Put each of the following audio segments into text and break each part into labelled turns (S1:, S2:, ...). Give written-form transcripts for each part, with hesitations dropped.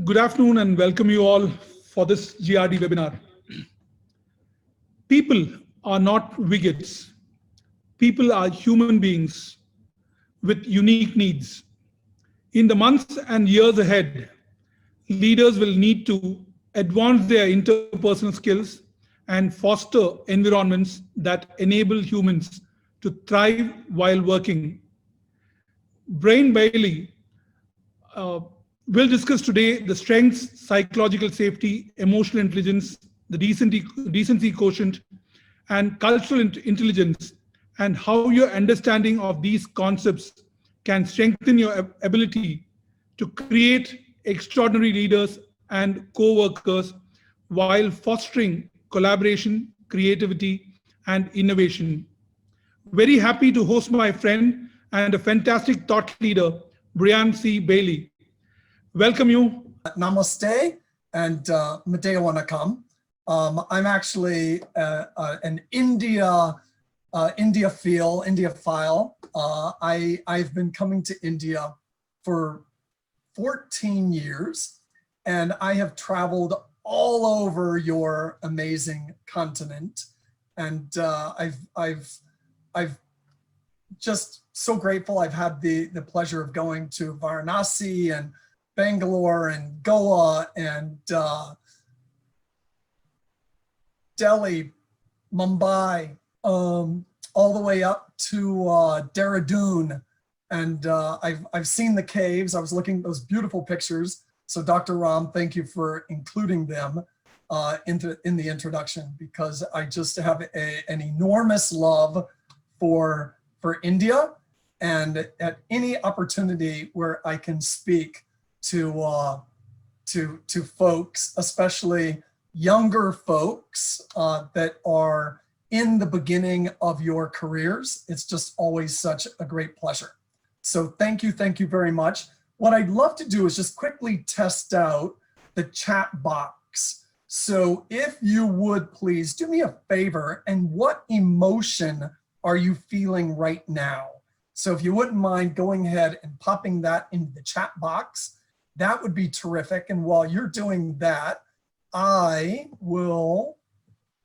S1: Good afternoon and welcome you all for this GRD webinar. People are not widgets. People are human beings with unique needs. In the months and years ahead, leaders will need to advance their interpersonal skills and foster environments that enable humans to thrive while working. Brain Bailey uh, we'll discuss today the strengths, psychological safety, emotional intelligence, the decency quotient, and cultural intelligence, and how your understanding of these concepts can strengthen your ability to create extraordinary leaders and co-workers while fostering collaboration, creativity, and innovation. Very happy to host my friend and a fantastic thought leader, Brian C. Bailey. Welcome you.
S2: Namaste and Medea Wanakam. I'm actually an India file. I've been coming to India for 14 years, and I have traveled all over your amazing continent. And I've just so grateful. I've had the pleasure of going to Varanasi and Bangalore and Goa and Delhi, Mumbai, all the way up to Dehradun. And I've seen the caves. I was looking at those beautiful pictures. So Dr. Ram, thank you for including them in the introduction, because I just have an enormous love for India, and at any opportunity where I can speak to folks, especially younger folks that are in the beginning of your careers, it's just always such a great pleasure. So thank you very much. What I'd love to do is just quickly test out the chat box. So if you would please do me a favor, and what emotion are you feeling right now? So if you wouldn't mind going ahead and popping that into the chat box, that would be terrific. And while you're doing that, I will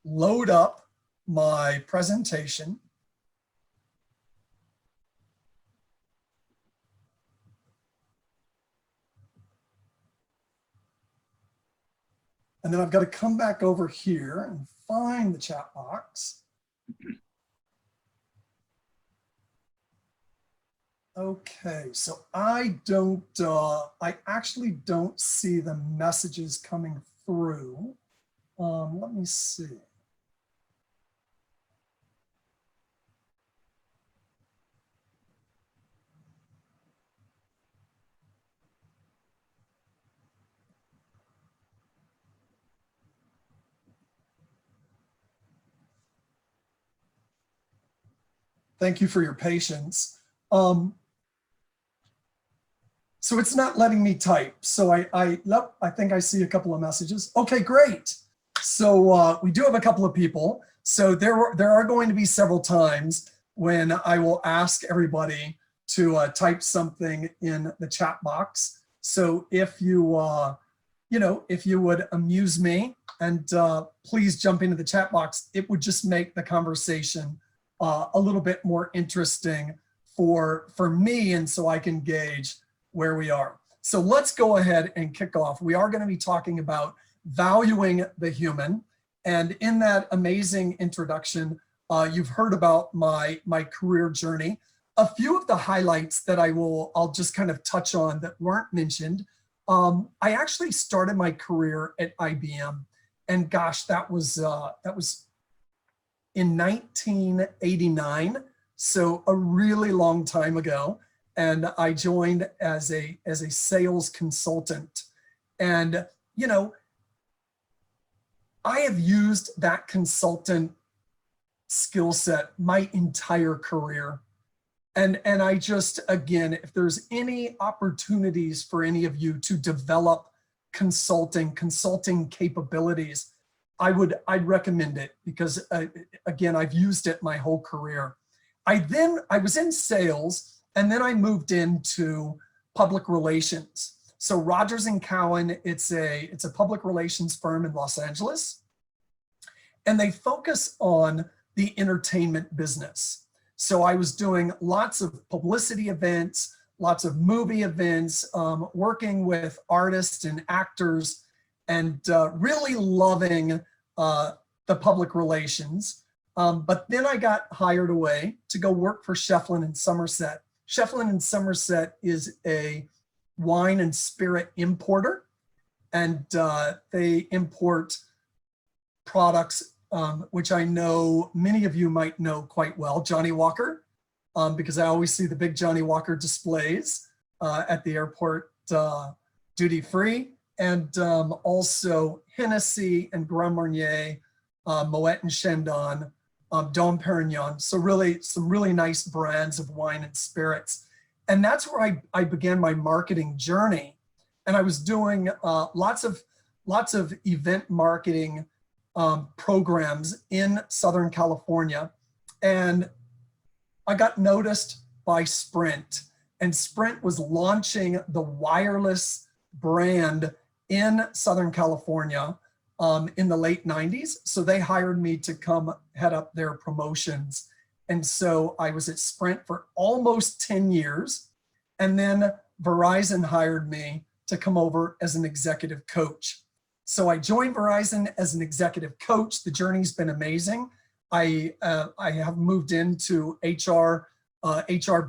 S2: load up my presentation. And then I've got to come back over here and find the chat box. Okay, so I actually don't see the messages coming through. Let me see. Thank you for your patience. So it's not letting me type. So I think I see a couple of messages. Okay, great. So we do have a couple of people. So there are going to be several times when I will ask everybody to type something in the chat box. So if you, if you would amuse me and please jump into the chat box, it would just make the conversation a little bit more interesting for me, and so I can gauge where we are. So let's go ahead and kick off. We are going to be talking about valuing the human. And in that amazing introduction, you've heard about my career journey. A few of the highlights that I'll just kind of touch on that weren't mentioned. I actually started my career at IBM, and gosh, that was in 1989. So a really long time ago. And I joined as a sales consultant. And, I have used that consultant skill set my entire career. And I just, again, if there's any opportunities for any of you to develop consulting capabilities, I'd recommend it, because again, I've used it my whole career. I was in sales, and then I moved into public relations. So Rogers and Cowan, it's a public relations firm in Los Angeles, and they focus on the entertainment business. So I was doing lots of publicity events, lots of movie events, working with artists and actors, and really loving the public relations. But then I got hired away to go work for Shefflin and Somerset. Shefflin and Somerset is a wine and spirit importer, and they import products which I know many of you might know quite well. Johnny Walker, because I always see the big Johnny Walker displays at the airport duty free, and also Hennessy and Grand Marnier, Moet and Chandon, Dom Perignon. So really some really nice brands of wine and spirits. And that's where I began my marketing journey. And I was doing lots of event marketing programs in Southern California. And I got noticed by Sprint, and Sprint was launching the wireless brand in Southern California in the late 90s. So they hired me to come head up their promotions. And so I was at Sprint for almost 10 years. And then Verizon hired me to come over as an executive coach. So I joined Verizon as an executive coach. The journey's been amazing. I have moved into HR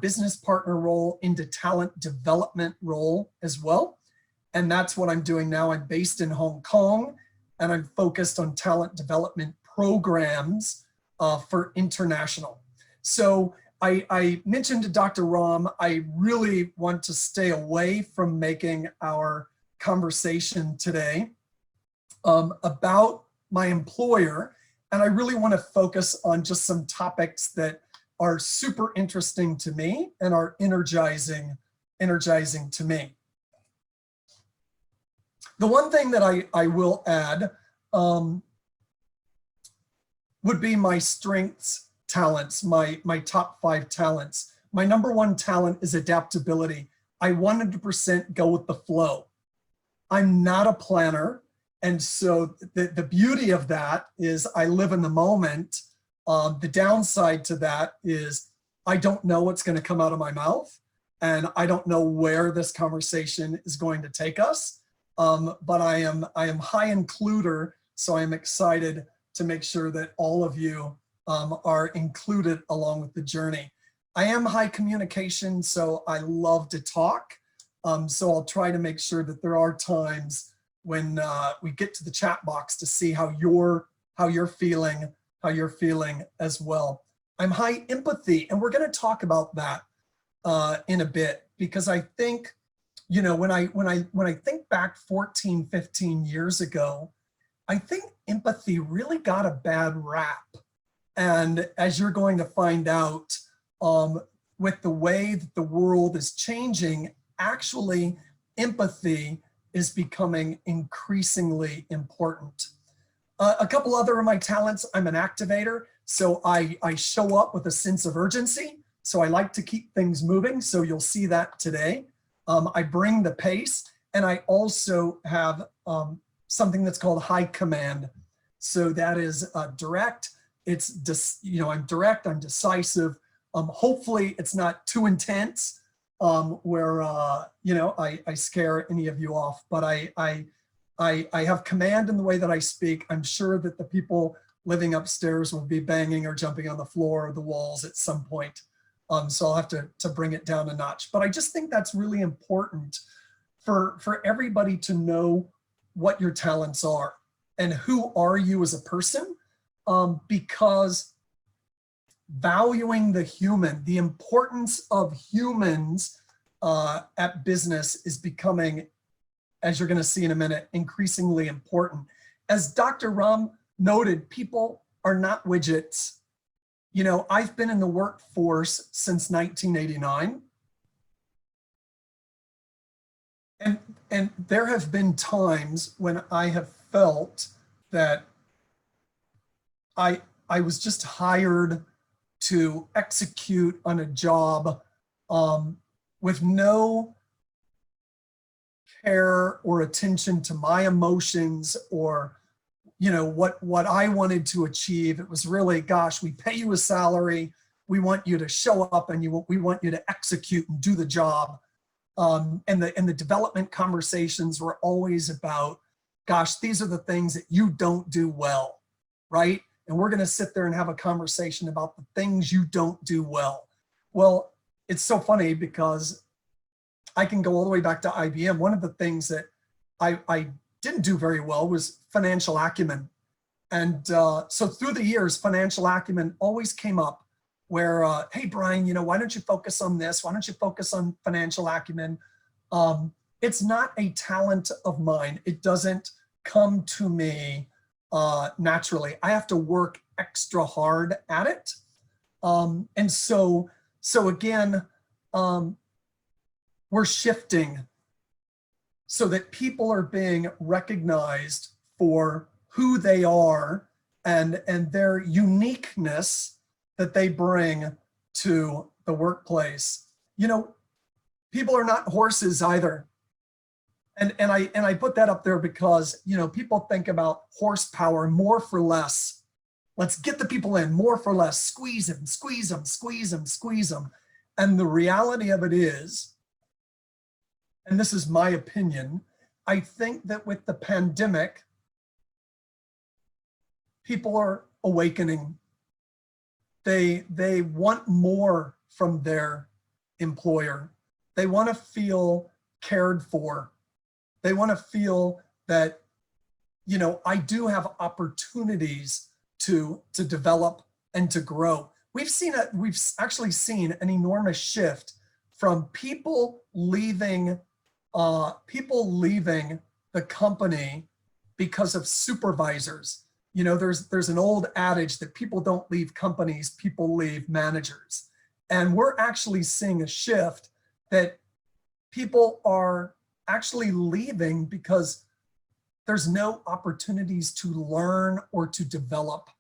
S2: business partner role, into talent development role as well. And that's what I'm doing now. I'm based in Hong Kong, and I'm focused on talent development programs for international. So I mentioned to Dr. Ram, I really want to stay away from making our conversation today about my employer. And I really want to focus on just some topics that are super interesting to me and are energizing to me. The one thing that I will add would be my strengths, talents, my top 5 talents. My number 1 talent is adaptability. I 100% go with the flow. I'm not a planner. And so the beauty of that is I live in the moment. The downside to that is I don't know what's going to come out of my mouth, and I don't know where this conversation is going to take us. But I am high includer, so I'm excited to make sure that all of you are included along with the journey. I am high communication, so I love to talk. So I'll try to make sure that there are times when we get to the chat box to see how you're feeling as well. I'm high empathy, and we're going to talk about that in a bit, because I think, you know, when I think back 14, 15 years ago, I think empathy really got a bad rap. And as you're going to find out, with the way that the world is changing, actually empathy is becoming increasingly important. A couple other of my talents: I'm an activator, so I show up with a sense of urgency. So I like to keep things moving, so you'll see that today. I bring the pace, and I also have something that's called high command. So that is direct. I'm direct, I'm decisive. Hopefully it's not too intense where I scare any of you off, but I have command in the way that I speak. I'm sure that the people living upstairs will be banging or jumping on the floor or the walls at some point. So I'll have to bring it down a notch. But I just think that's really important for everybody to know what your talents are and who are you as a person, because valuing the human, the importance of humans at business is becoming, as you're going to see in a minute, increasingly important. As Dr. Ram noted, people are not widgets. You know, I've been in the workforce since 1989. And there have been times when I have felt that I was just hired to execute on a job with no care or attention to my emotions or, you know, what I wanted to achieve. It was really, gosh, we pay you a salary. We want you to show up and we want you to execute and do the job. And the development conversations were always about, gosh, these are the things that you don't do well, right? And we're going to sit there and have a conversation about the things you don't do well. Well, it's so funny because I can go all the way back to IBM. One of the things that I didn't do very well was financial acumen. And so through the years, financial acumen always came up where, hey, Brian, you know, why don't you focus on this? Why don't you focus on financial acumen? It's not a talent of mine. It doesn't come to me naturally. I have to work extra hard at it. And so again, we're shifting so that people are being recognized for who they are and their uniqueness that they bring to the workplace. You know, people are not horses either. And I put that up there because, you know, people think about horsepower, more for less. Let's get the people in, more for less, squeeze them, squeeze them, squeeze them, squeeze them. And the reality of it is, and this is my opinion, I think that with the pandemic, people are awakening. They want more from their employer. They want to feel cared for. They want to feel that, you know, I do have opportunities to develop and to grow. We've actually seen an enormous shift from people leaving the company because of supervisors. You know, there's an old adage that people don't leave companies, people leave managers. And we're actually seeing a shift that people are actually leaving because there's no opportunities to learn or to develop.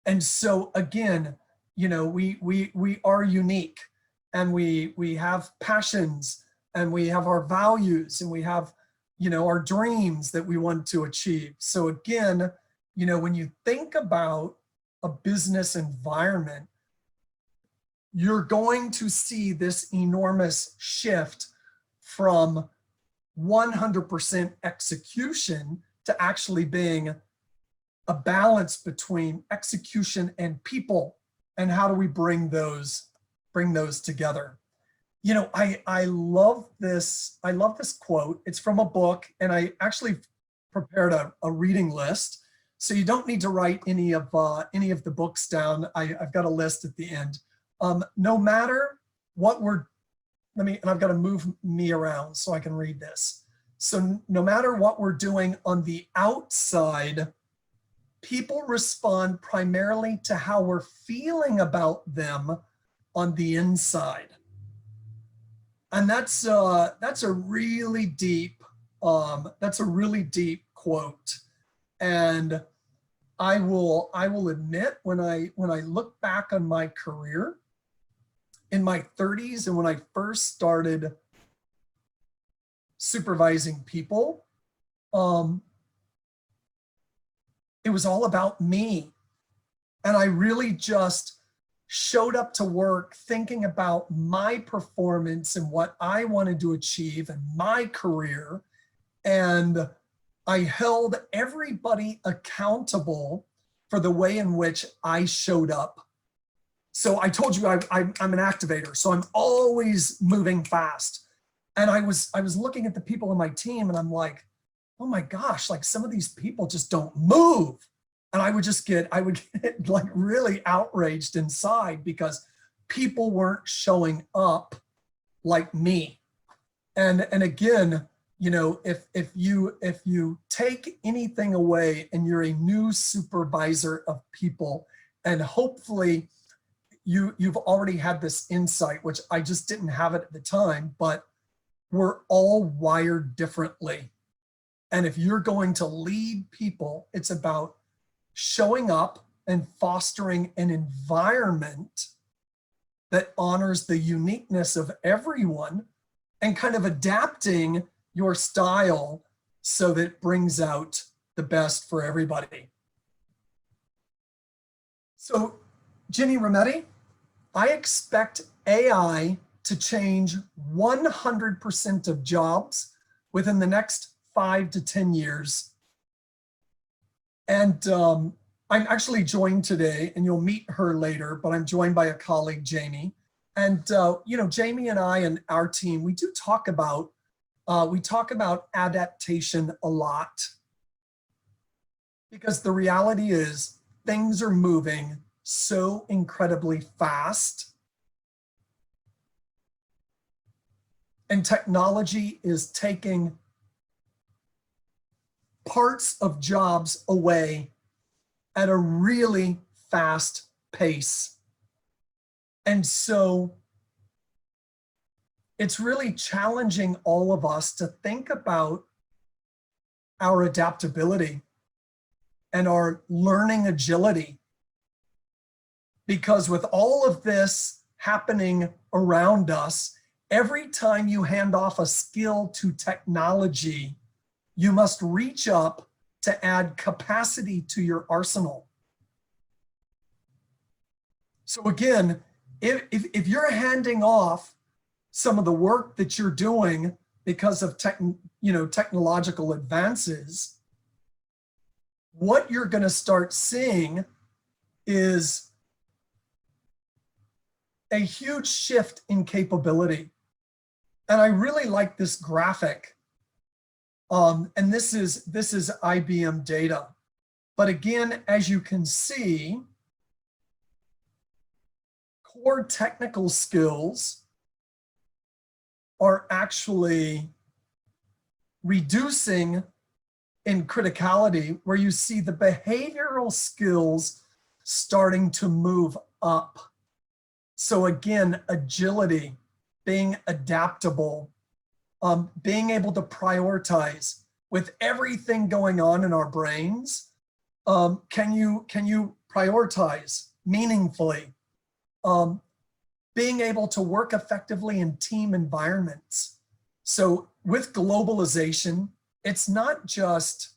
S2: And so again, you know, we are unique and we have passions and we have our values and we have, you know, our dreams that we want to achieve. So again, you know, when you think about a business environment, you're going to see this enormous shift from 100% execution to actually being a balance between execution and people. And how do we bring those together? You know, I love this quote. It's from a book, and I actually prepared a reading list. So you don't need to write any of the books down. I've got a list at the end. No matter what and I've got to move me around so I can read this. So no matter what we're doing on the outside, people respond primarily to how we're feeling about them on the inside. And that's a really deep quote. And I will admit, when I look back on my career in my 30s and when I first started supervising people, it was all about me. And I really just showed up to work thinking about my performance and what I wanted to achieve in my career. And I held everybody accountable for the way in which I showed up. So I told you I'm an activator, so I'm always moving fast. And I was looking at the people on my team and I'm like, oh my gosh, like some of these people just don't move. And I would get like really outraged inside because people weren't showing up like me. And again, you know, if you take anything away and you're a new supervisor of people, and hopefully you've already had this insight, which I just didn't have it at the time, but we're all wired differently. And if you're going to lead people, it's about showing up and fostering an environment that honors the uniqueness of everyone and kind of adapting your style so that it brings out the best for everybody. So, Ginny Rometty, I expect AI to change 100% of jobs within the next 5 to 10 years. And I'm actually joined today, and you'll meet her later, but I'm joined by a colleague, Jamie. And Jamie and I and our team, we do talk about adaptation a lot, because the reality is things are moving so incredibly fast, and technology is taking parts of jobs away at a really fast pace. And so it's really challenging all of us to think about our adaptability and our learning agility. Because with all of this happening around us, every time you hand off a skill to technology, you must reach up to add capacity to your arsenal. So again, if you're handing off some of the work that you're doing because of technological advances, what you're going to start seeing is a huge shift in capability. And I really like this graphic. And this is IBM data. But again, as you can see, core technical skills are actually reducing in criticality, where you see the behavioral skills starting to move up. So again, agility, being adaptable, being able to prioritize with everything going on in our brains. Can you prioritize meaningfully? Being able to work effectively in team environments. So with globalization, it's not just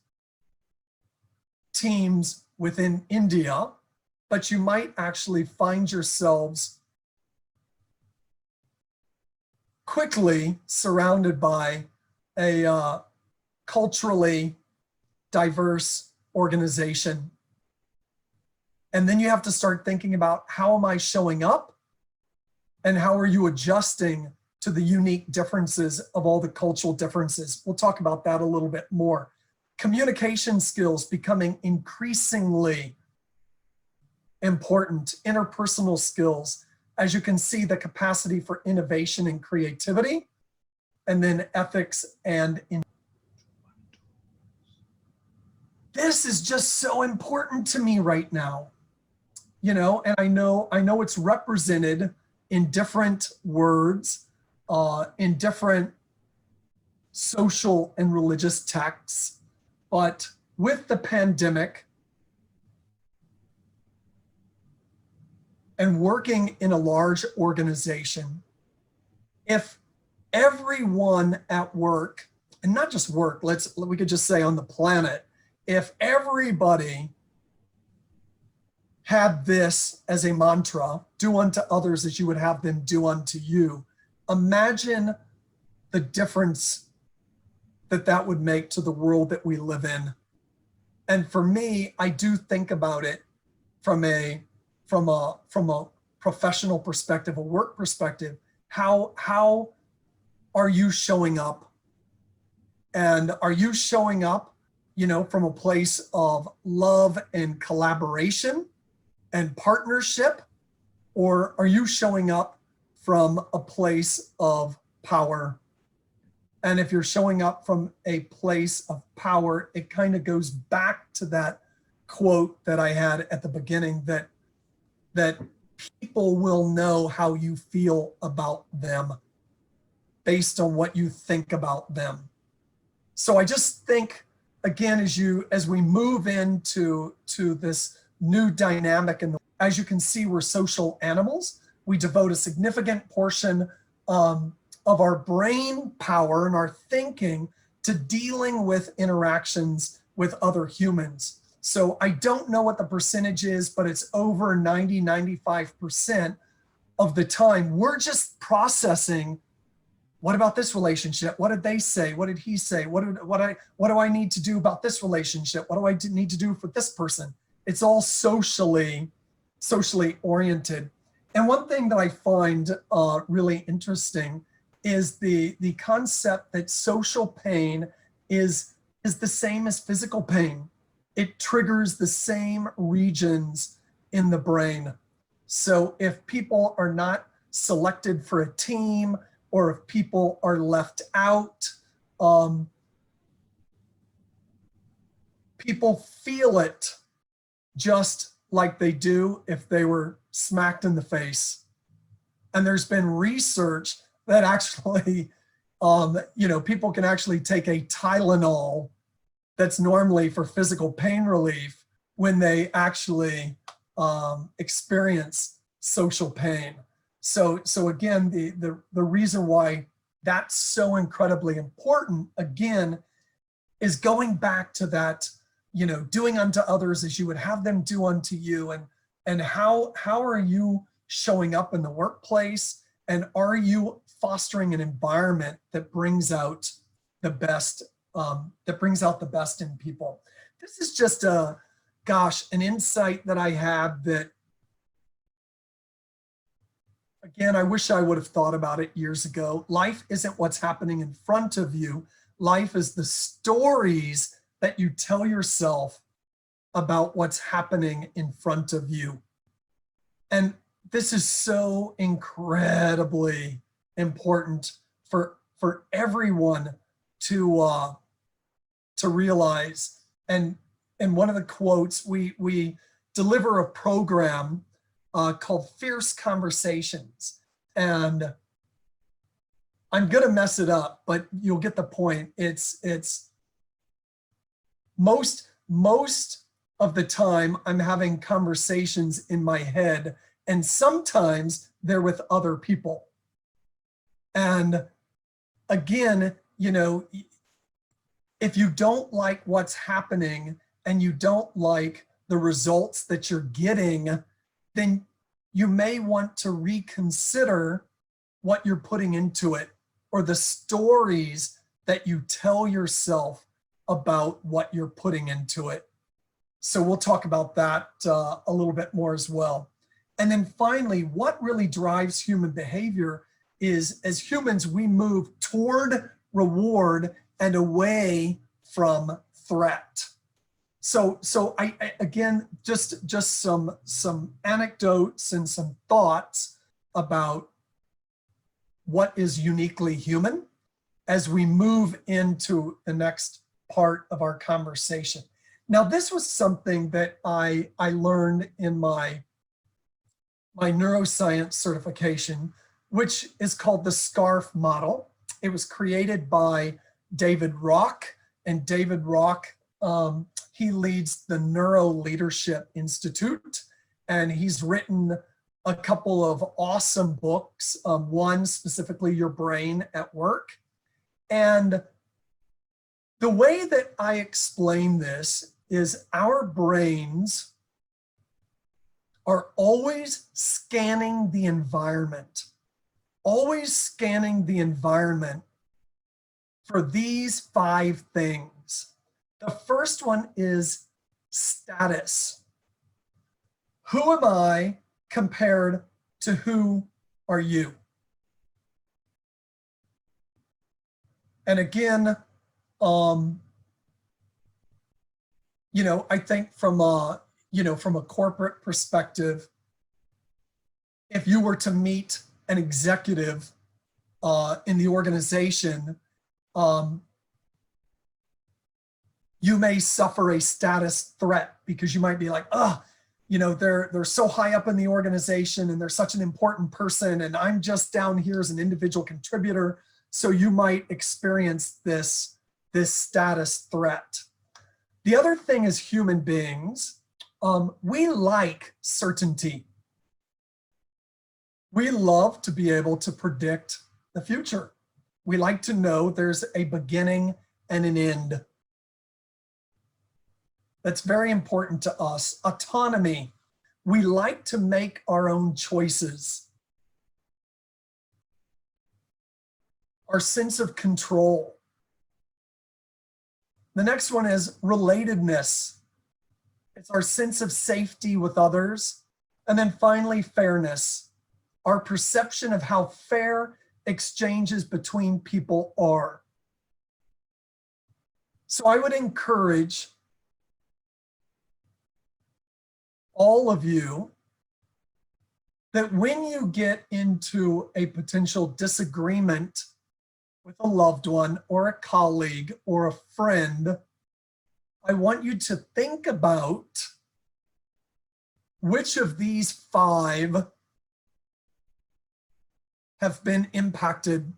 S2: teams within India, but you might actually find yourselves quickly surrounded by a culturally diverse organization. And then you have to start thinking about, how am I showing up? And how are you adjusting to the unique differences of all the cultural differences? We'll talk about that a little bit more. Communication skills becoming increasingly important, interpersonal skills. As you can see, the capacity for innovation and creativity, and then ethics and this is just so important to me right now, and I know it's represented in different words, in different social and religious texts, but with the pandemic and working in a large organization, if everyone at work, and not just work, we could just say on the planet, if everybody had this as a mantra, do unto others as you would have them do unto you, imagine the difference that would make to the world that we live in. And for me, I do think about it from a professional perspective, a work perspective. How are you showing up? And are you showing up, from a place of love and collaboration and partnership? Or are you showing up from a place of power? And if you're showing up from a place of power, it kind of goes back to that quote that I had at the beginning, that people will know how you feel about them based on what you think about them. So I just think, again, as we move into this new dynamic, and as you can see, we're social animals. We devote a significant portion of our brain power and our thinking to dealing with interactions with other humans. So I don't know what the percentage is, but it's over 90, 95% of the time. We're just processing, what about this relationship? What did they say? What did he say? What do I need to do about this relationship? What do I need to do for this person? It's all socially oriented. And one thing that I find really interesting is the concept that social pain is the same as physical pain. It triggers the same regions in the brain. So if people are not selected for a team, or if people are left out, people feel it just like they do if they were smacked in the face. And there's been research that actually, people can actually take a Tylenol that's normally for physical pain relief when they actually experience social pain. So again, the reason why that's so incredibly important, again, is going back to that, doing unto others as you would have them do unto you. And how are you showing up in the workplace? And are you fostering an environment that brings out the best, in people? This is just an insight that I had that, again, I wish I would have thought about it years ago. Life isn't what's happening in front of you. Life is the stories that you tell yourself about what's happening in front of you. And this is so incredibly important for everyone to realize. And one of the quotes, we deliver a program called Fierce Conversations. And I'm gonna mess it up, but you'll get the point. It's most of the time I'm having conversations in my head, and sometimes they're with other people. And again, if you don't like what's happening and you don't like the results that you're getting, then you may want to reconsider what you're putting into it, or the stories that you tell yourself about what you're putting into it. So we'll talk about that a little bit more as well. And then finally, what really drives human behavior is, as humans, we move toward reward and away from threat. So I again, just some anecdotes and some thoughts about what is uniquely human as we move into the next part of our conversation. Now, this was something that I learned in my neuroscience certification, which is called the SCARF model. It was created by David Rock, and David Rock, he leads the Neuro Leadership Institute, and he's written a couple of awesome books, one specifically Your Brain at Work. And the way that I explain this is our brains are always scanning the environment for these 5 things. The first one is status. Who am I compared to who are you? And again, I think from a corporate perspective, if you were to meet an executive in the organization, you may suffer a status threat because you might be like, they're so high up in the organization and they're such an important person, and I'm just down here as an individual contributor. So you might experience this status threat. The other thing is human beings, we like certainty. We love to be able to predict the future. We like to know there's a beginning and an end. That's very important to us. Autonomy. We like to make our own choices. Our sense of control. The next one is relatedness. It's our sense of safety with others. And then finally, fairness. Our perception of how fair exchanges between people are. So I would encourage all of you that when you get into a potential disagreement with a loved one or a colleague or a friend, I want you to think about which of these 5 have been impacted.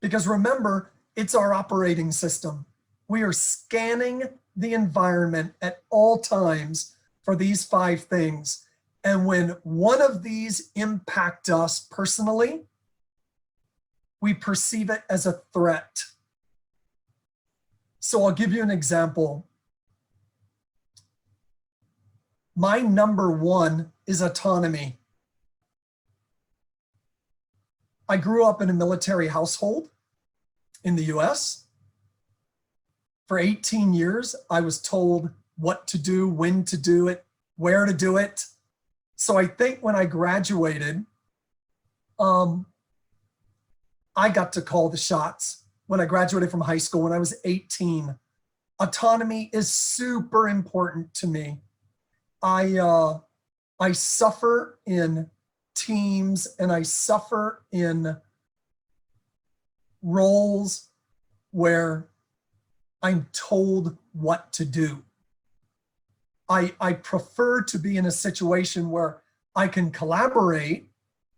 S2: Because remember, it's our operating system. We are scanning the environment at all times for these 5 things. And when one of these impact us personally, we perceive it as a threat. So I'll give you an example. My number 1 is autonomy. I grew up in a military household in the US. For 18 years, I was told what to do, when to do it, where to do it. So I think when I graduated, I got to call the shots. When I graduated from high school, when I was 18, autonomy is super important to me. I suffer in teams and I suffer in roles where I'm told what to do. I prefer to be in a situation where I can collaborate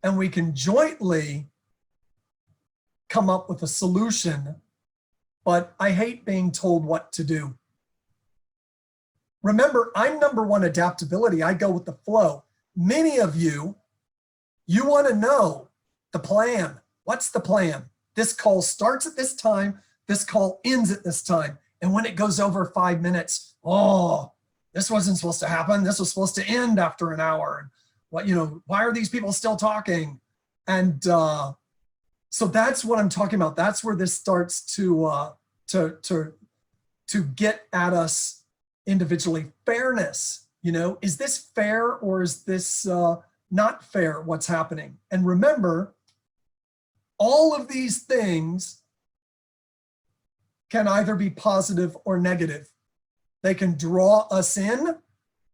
S2: and we can jointly come up with a solution, but I hate being told what to do. Remember, I'm number 1 adaptability. I go with the flow. Many of you, you want to know the plan. What's the plan? This call starts at this time. This call ends at this time. And when it goes over 5 minutes, oh, this wasn't supposed to happen. This was supposed to end after an hour. What, why are these people still talking? And so that's what I'm talking about. That's where this starts to get at us individually. Fairness, is this fair or is this not fair what's happening? And remember, all of these things can either be positive or negative. They can draw us in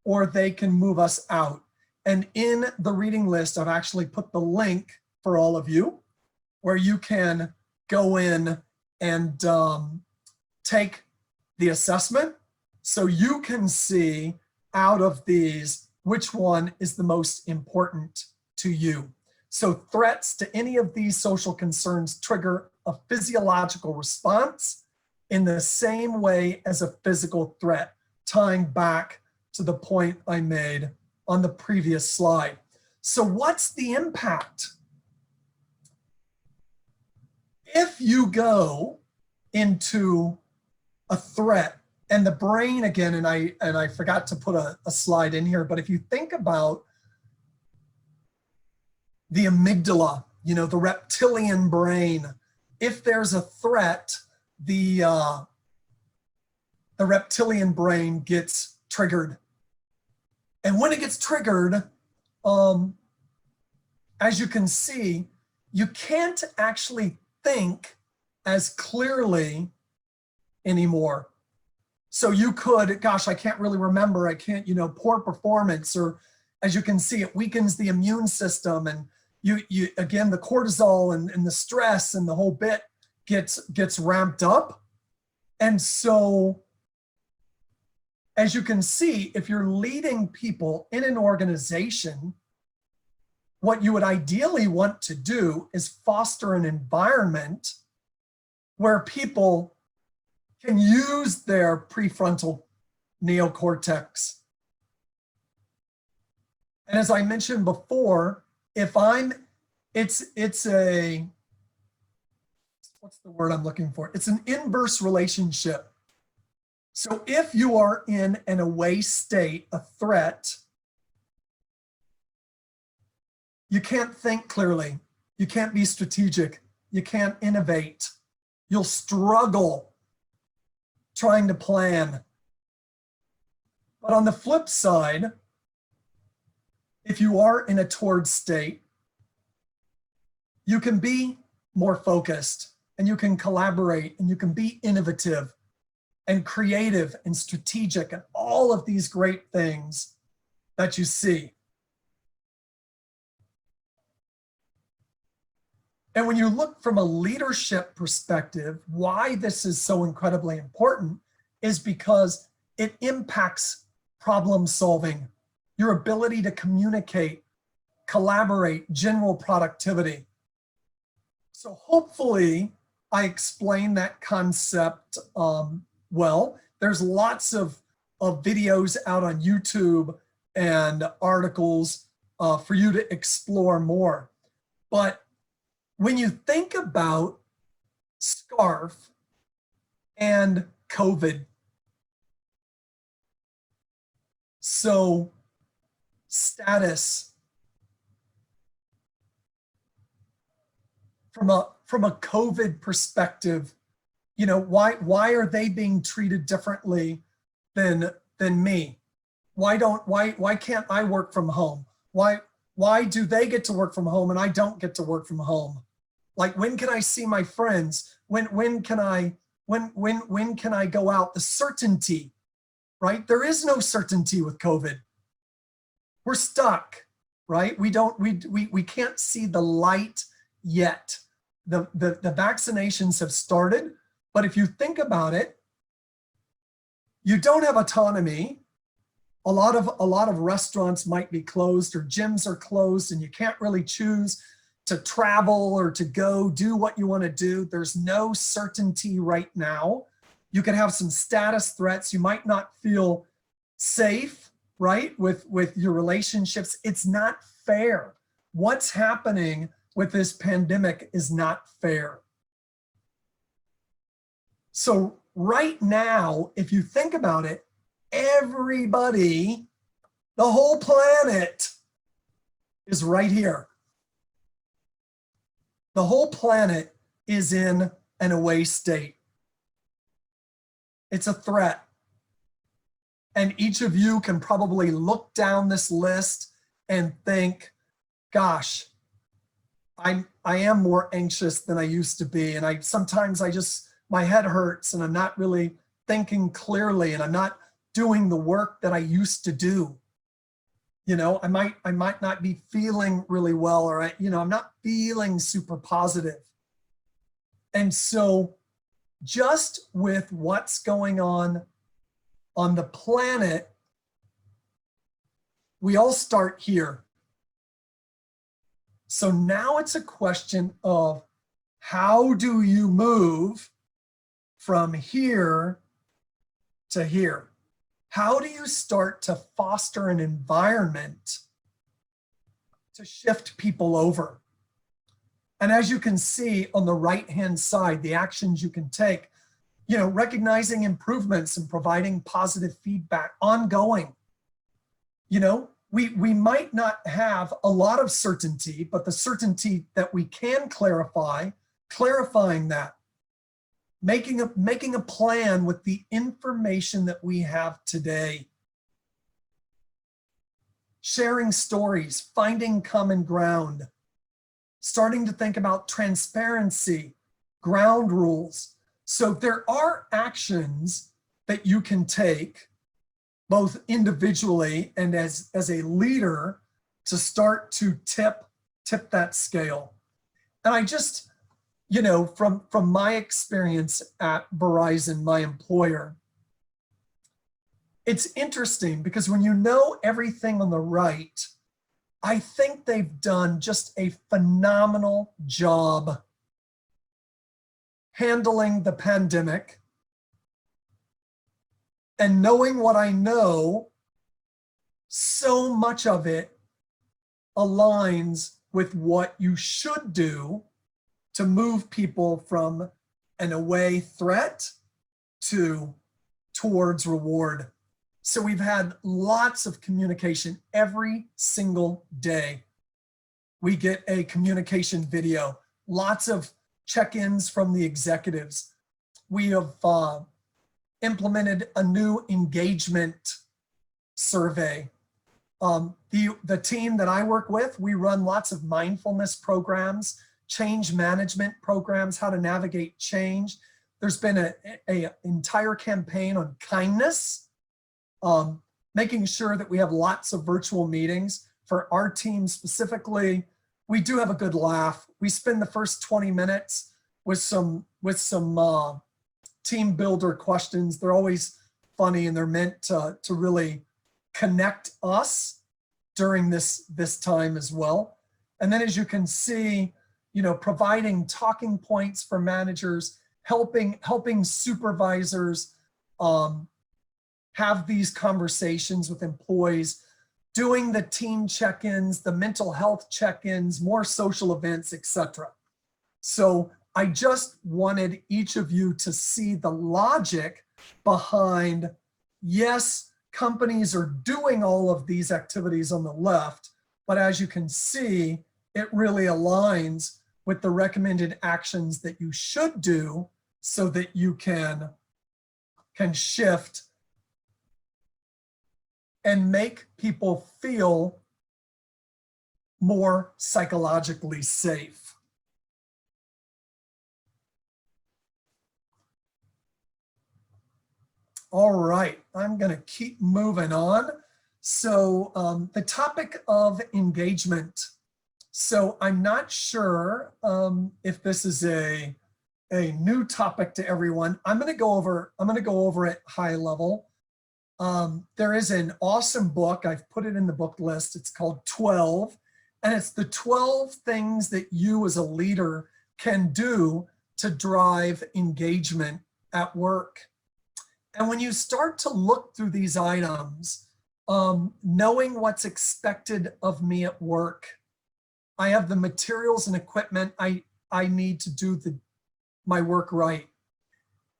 S2: or they can move us out. And in the reading list, I've actually put the link for all of you where you can go in and take the assessment so you can see out of these which one is the most important to you. So threats to any of these social concerns trigger a physiological response in the same way as a physical threat, tying back to the point I made on the previous slide. So what's the impact? If you go into a threat and the brain again, and I forgot to put a slide in here, but if you think about the amygdala, the reptilian brain, if there's a threat, the reptilian brain gets triggered. And when it gets triggered, as you can see, you can't actually think as clearly anymore. So you could, gosh, I can't really remember. I can't, poor performance, or as you can see, it weakens the immune system, and you again, the cortisol and the stress and the whole bit gets ramped up. And so as you can see, if you're leading people in an organization, what you would ideally want to do is foster an environment where people can use their prefrontal neocortex. And as I mentioned before, if I'm, it's a, what's the word I'm looking for? It's an inverse relationship. So if you are in an away state, a threat, you can't think clearly. You can't be strategic. You can't innovate. You'll struggle trying to plan. But on the flip side, if you are in a toward state, you can be more focused and you can collaborate and you can be innovative and creative and strategic and all of these great things that you see. And when you look from a leadership perspective, why this is so incredibly important is because it impacts problem solving, your ability to communicate, collaborate, general productivity. So hopefully I explained that concept well. There's lots of videos out on YouTube and articles for you to explore more. But when you think about SCARF and COVID, so status from a COVID perspective, you know, why are they being treated differently than me? Why can't I work from home? Why do they get to work from home and I don't get to work from home? Like, when can I see my friends? When can I go out? The certainty, right? There is no certainty with COVID. We're stuck, right? We can't see the light yet. The vaccinations have started, but if you think about it, you don't have autonomy. A lot of restaurants might be closed or gyms are closed and you can't really choose to travel or to go do what you want to do. There's no certainty right now. You can have some status threats. You might not feel safe, right, with your relationships. It's not fair. What's happening with this pandemic is not fair. So right now, if you think about it, everybody, the whole planet is right here. The whole planet is in an away state. It's a threat. And each of you can probably look down this list and think, gosh, I am more anxious than I used to be. And sometimes my head hurts and I'm not really thinking clearly and I'm not doing the work that I used to do. You know, I might not be feeling really well, or I'm not feeling super positive. And so just with what's going on the planet, we all start here. So now it's a question of how do you move from here to here? How do you start to foster an environment to shift people over? And as you can see on the right-hand side, the actions you can take, you know, recognizing improvements and providing positive feedback, ongoing. You know, we might not have a lot of certainty, but the certainty that we can clarifying that, making a plan with the information that we have today, sharing stories, finding common ground, starting to think about transparency, ground rules. So there are actions that you can take both individually and as a leader to start to tip that scale. And I just, you know, from my experience at Verizon, my employer, it's interesting because when you know everything on the right, I think they've done just a phenomenal job handling the pandemic. And knowing what I know, so much of it aligns with what you should do to move people from an away threat towards reward. So we've had lots of communication every single day. We get a communication video, lots of check-ins from the executives. We have implemented a new engagement survey. The team that I work with, we run lots of mindfulness programs, change management programs, how to navigate change. There's been an entire campaign on kindness, making sure that we have lots of virtual meetings. For our team specifically, we do have a good laugh. We spend the first 20 minutes with some team builder questions. They're always funny, and they're meant to really connect us during this time as well. And then, as you can see, providing talking points for managers, helping supervisors have these conversations with employees, doing the team check-ins, the mental health check-ins, more social events, etc. So I just wanted each of you to see the logic behind, yes, companies are doing all of these activities on the left, but as you can see, it really aligns with the recommended actions that you should do so that you can shift and make people feel more psychologically safe. All right, I'm going to keep moving on. So the topic of engagement. So I'm not sure if this is a new topic to everyone. I'm going to go over it high level. There is an awesome book. I've put it in the book list. It's called 12, and it's the 12 things that you as a leader can do to drive engagement at work. And when you start to look through these items, knowing what's expected of me at work, I have the materials and equipment I need to do my work right.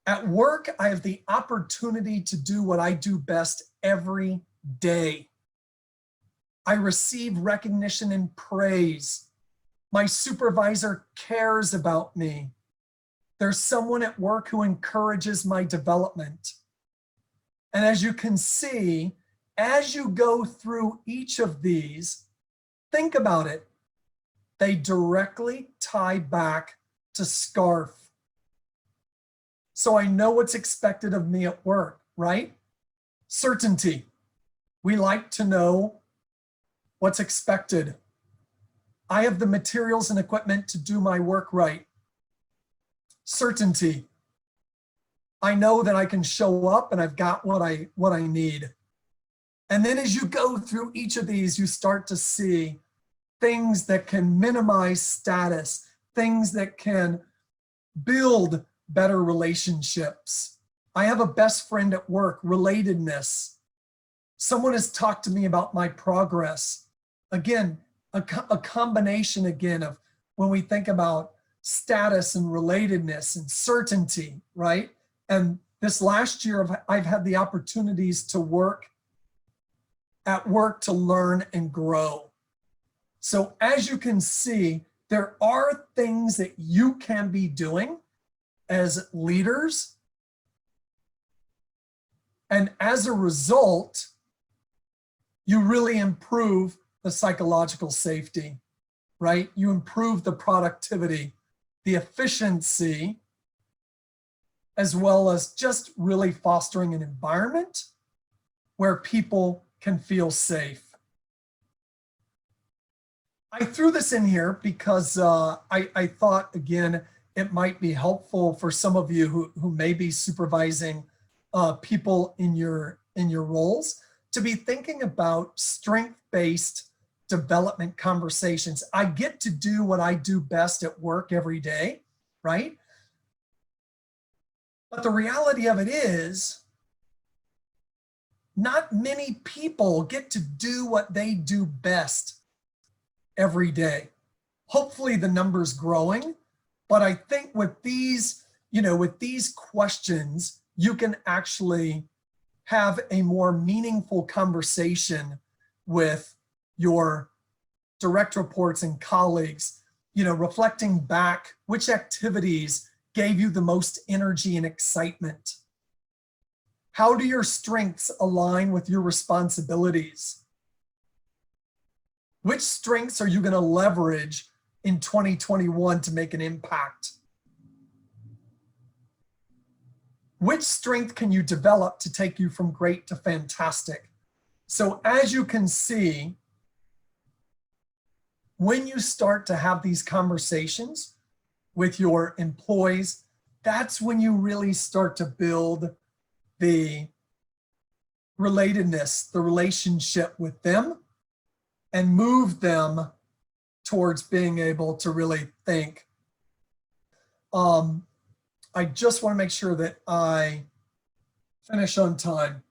S2: At work, I have the opportunity to do what I do best every day. I receive recognition and praise. My supervisor cares about me. There's someone at work who encourages my development. And as you can see, as you go through each of these, think about it. They directly tie back to SCARF. So I know what's expected of me at work, right? Certainty. We like to know what's expected. I have the materials and equipment to do my work right. Certainty. I know that I can show up and I've got what I need. And then as you go through each of these, you start to see things that can minimize status, things that can build better relationships. I have a best friend at work, relatedness. Someone has talked to me about my progress. Again, a combination again of when we think about status and relatedness and certainty, right? And this last year, I've had the opportunities to work at work to learn and grow. So as you can see, there are things that you can be doing as leaders. And as a result, you really improve the psychological safety, right? You improve the productivity, the efficiency, as well as just really fostering an environment where people can feel safe. I threw this in here because I thought, again, it might be helpful for some of you who may be supervising people in your roles to be thinking about strength-based development conversations. I get to do what I do best at work every day, right? But the reality of it is, not many people get to do what they do best every day. hopefully the number's growing, but I think with these, with these questions, you can actually have a more meaningful conversation with your direct reports and colleagues, reflecting back which activities gave you the most energy and excitement. How do your strengths align with your responsibilities? Which strengths are you going to leverage in 2021 to make an impact? Which strength can you develop to take you from great to fantastic? So as you can see, when you start to have these conversations with your employees, that's when you really start to build the relatedness, the relationship with them, and move them towards being able to really think. I just want to make sure that I finish on time.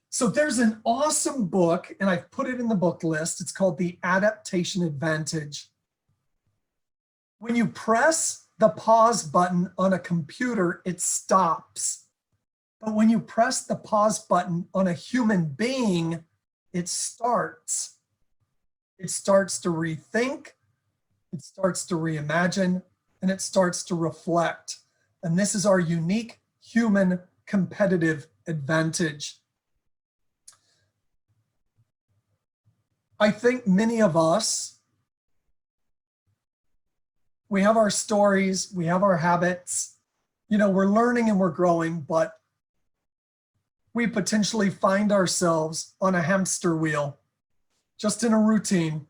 S2: So there's an awesome book, and I've put it in the book list. It's called The Adaptation Advantage. When you press the pause button on a computer, it stops. But when you press the pause button on a human being, it starts. It starts to rethink, it starts to reimagine, and it starts to reflect. And this is our unique human competitive advantage. I think many of us, we have our stories, we have our habits, we're learning and we're growing, but we potentially find ourselves on a hamster wheel, just in a routine,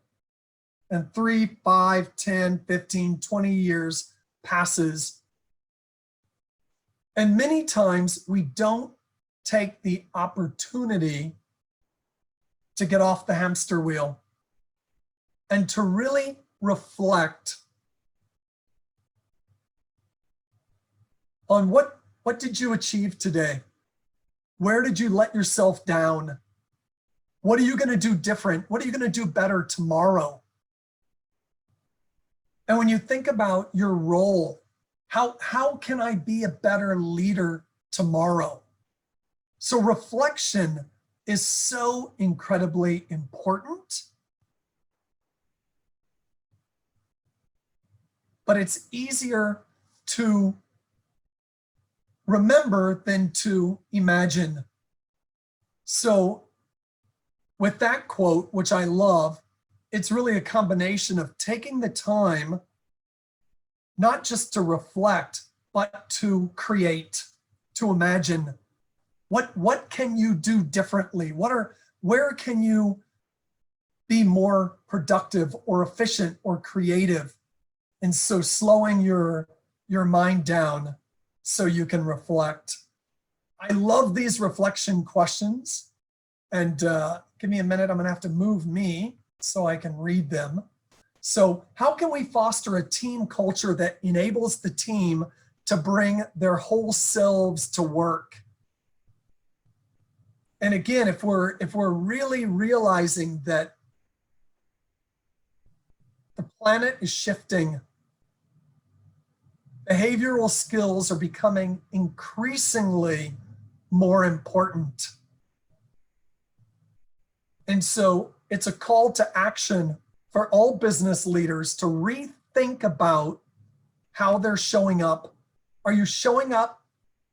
S2: and 3, 5, 10, 15, 20 years passes. And many times we don't take the opportunity to get off the hamster wheel and to really reflect on what did you achieve today? Where did you let yourself down? What are you going to do different? What are you going to do better tomorrow? And when you think about your role, how can I be a better leader tomorrow? So reflection is so incredibly important. But it's easier to remember than to imagine. So with that quote, which I love, it's really a combination of taking the time, not just to reflect, but to create, to imagine. What can you do differently? Where can you be more productive or efficient or creative? And so slowing your mind down so you can reflect. I love these reflection questions. And give me a minute, I'm gonna have to move me so I can read them. So how can we foster a team culture that enables the team to bring their whole selves to work? And again, if we're really realizing that the planet is shifting, behavioral skills are becoming increasingly more important. And so it's a call to action for all business leaders to rethink about how they're showing up. Are you showing up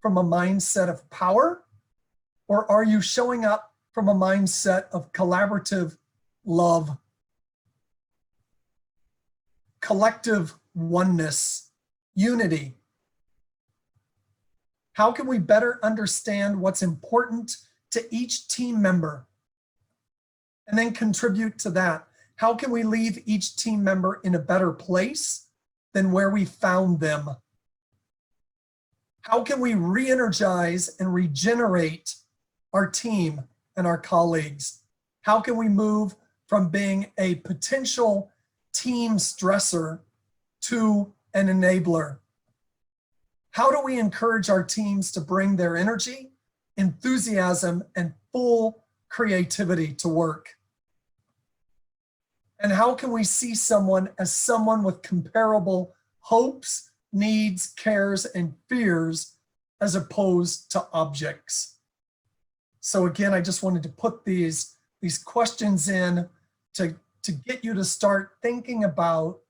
S2: from a mindset of power? Or are you showing up from a mindset of collaborative love, collective oneness, unity? How can we better understand what's important to each team member and then contribute to that? How can we leave each team member in a better place than where we found them? How can we re-energize and regenerate our team and our colleagues? How can we move from being a potential team stressor to an enabler? How do we encourage our teams to bring their energy, enthusiasm, and full creativity to work? And how can we see someone as someone with comparable hopes, needs, cares, and fears as opposed to objects? So again, I just wanted to put these questions in to get you to start thinking about,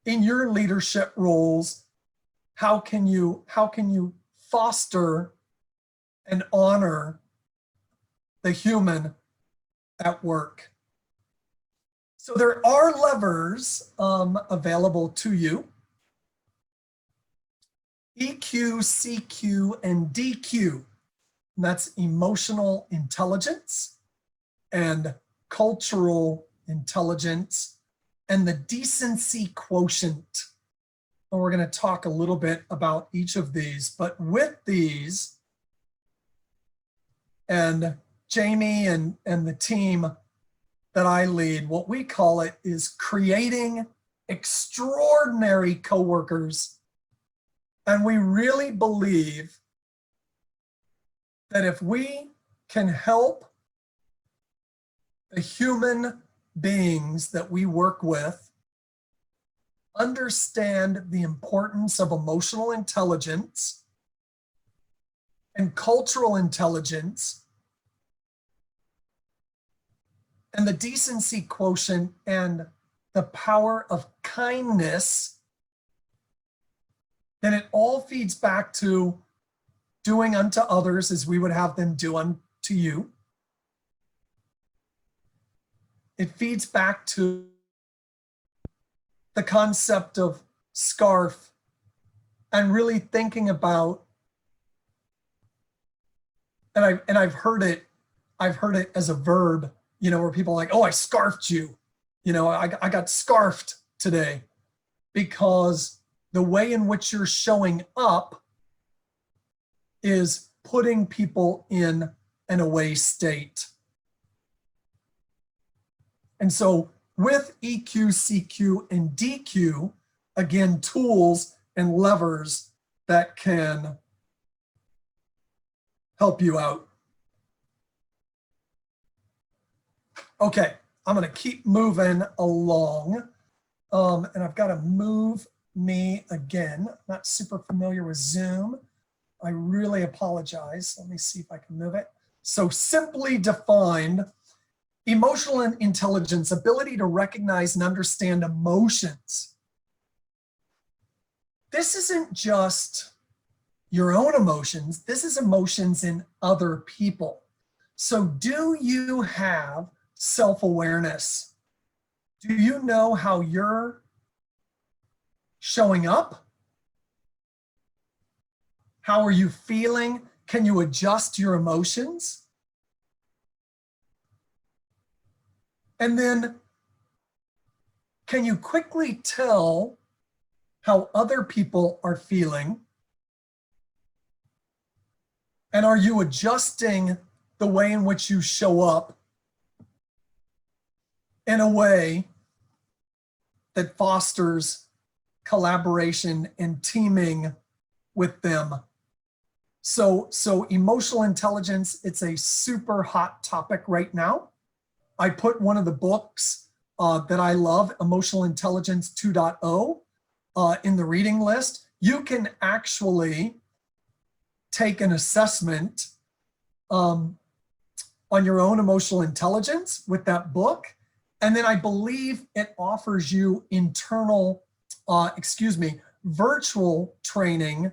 S2: in your leadership roles, how can you foster and honor the human at work? So there are levers available to you: EQ, CQ, and DQ. And that's emotional intelligence and cultural intelligence and the decency quotient. And we're going to talk a little bit about each of these, but with these, and Jamie and the team that I lead, what we call it is creating extraordinary coworkers. And we really believe that if we can help the human beings that we work with understand the importance of emotional intelligence and cultural intelligence and the decency quotient and the power of kindness, then it all feeds back to doing unto others as we would have them do unto you. It feeds back to the concept of SCARF and really thinking about, and I've heard it as a verb, you know, where people are like, oh, I scarfed you. You know, I got scarfed today, because the way in which you're showing up is putting people in an away state. And so with EQ, CQ, and DQ, again, tools and levers that can help you out. Okay, I'm gonna keep moving along. And I've got to move me again. I'm not super familiar with Zoom. I really apologize. Let me see if I can move it. So simply defined, emotional intelligence, ability to recognize and understand emotions. This isn't just your own emotions. This is emotions in other people. So do you have self-awareness? Do you know how you're showing up? How are you feeling? Can you adjust your emotions? And then, can you quickly tell how other people are feeling? And are you adjusting the way in which you show up in a way that fosters collaboration and teaming with them? So emotional intelligence, it's a super hot topic right now. I put one of the books that I love, Emotional Intelligence 2.0, in the reading list. You can actually take an assessment on your own emotional intelligence with that book. And then I believe it offers you virtual training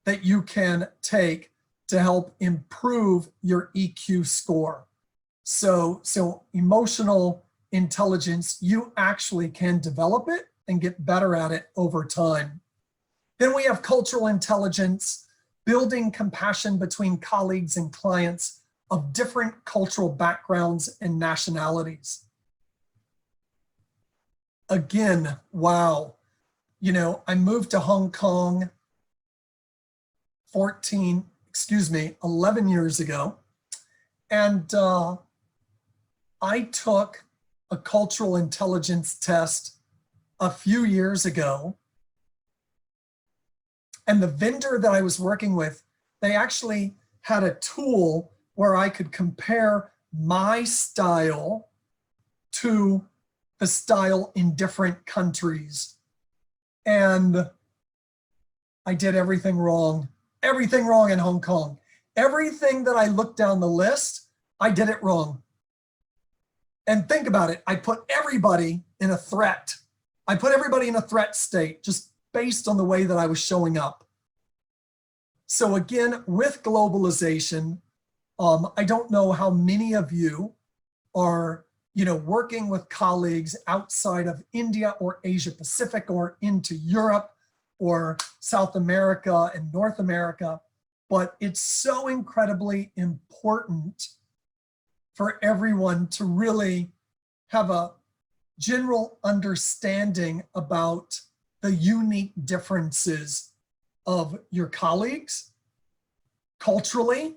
S2: that you can take to help improve your EQ score. So emotional intelligence, you actually can develop it and get better at it over time. Then we have cultural intelligence, building compassion between colleagues and clients of different cultural backgrounds and nationalities. Again, wow. You know, I moved to Hong Kong 11 years ago. And I took a cultural intelligence test a few years ago. And the vendor that I was working with, they actually had a tool where I could compare my style to the style in different countries. And I did everything wrong in Hong Kong. Everything that I looked down the list, I did it wrong. And think about it, I put everybody in a threat. I put everybody in a threat state just based on the way that I was showing up. So again, with globalization, I don't know how many of you are, working with colleagues outside of India or Asia Pacific or into Europe or South America and North America, but it's so incredibly important for everyone to really have a general understanding about the unique differences of your colleagues culturally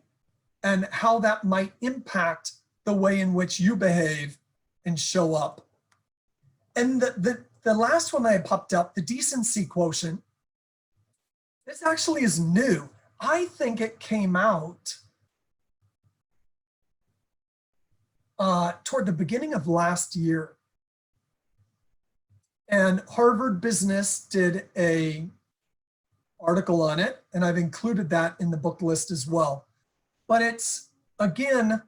S2: and how that might impact the way in which you behave and show up. And the last one that I popped up, the decency quotient, this actually is new. I think it came out toward the beginning of last year. And Harvard Business did a article on it, and I've included that in the book list as well. But it's, again,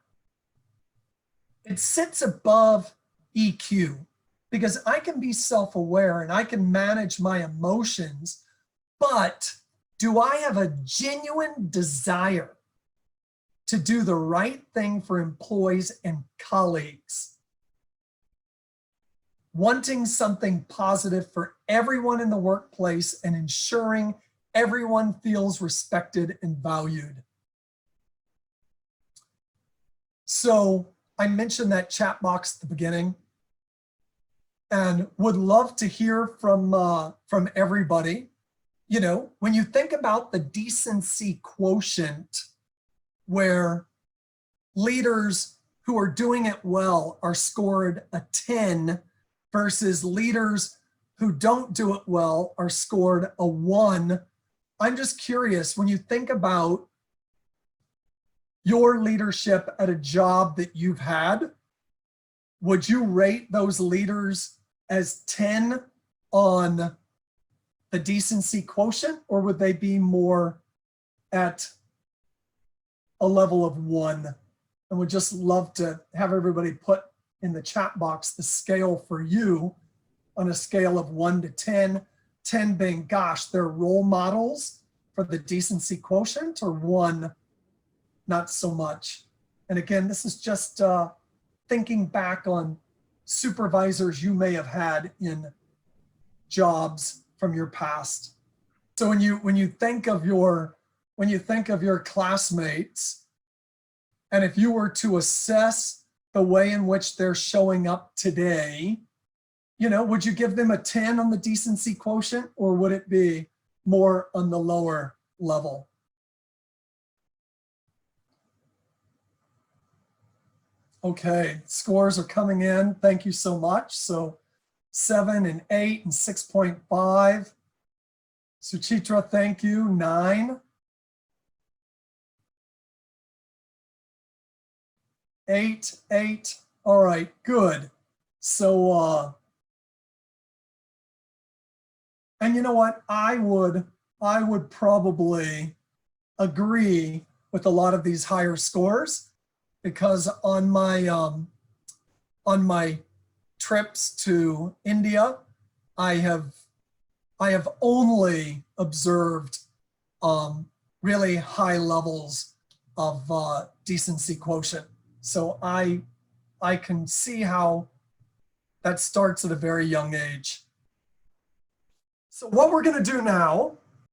S2: it sits above EQ because I can be self-aware and I can manage my emotions, but do I have a genuine desire to do the right thing for employees and colleagues? Wanting something positive for everyone in the workplace and ensuring everyone feels respected and valued. So I mentioned that chat box at the beginning and would love to hear from everybody. When you think about the decency quotient, where leaders who are doing it well are scored a 10 versus leaders who don't do it well are scored a 1. I'm just curious, when you think about your leadership at a job that you've had, would you rate those leaders as 10 on the decency quotient, or would they be more at a level of 1? And would just love to have everybody put in the chat box the scale for you on a scale of 1 to 10, 10 being, gosh, they're role models for the decency quotient, or 1, not so much. And again, this is just thinking back on supervisors you may have had in jobs from your past. So when you think of your classmates, and if you were to assess the way in which they're showing up today, would you give them a 10 on the decency quotient, or would it be more on the lower level? Okay, scores are coming in. Thank you so much. So 7 and 8 and 6.5. Suchitra, thank you. 9. 8, 8. All right, good. So, and you know what? I would probably agree with a lot of these higher scores, because on my trips to India, I have only observed really high levels of decency quotient. So I can see how that starts at a very young age. So what we're going to do now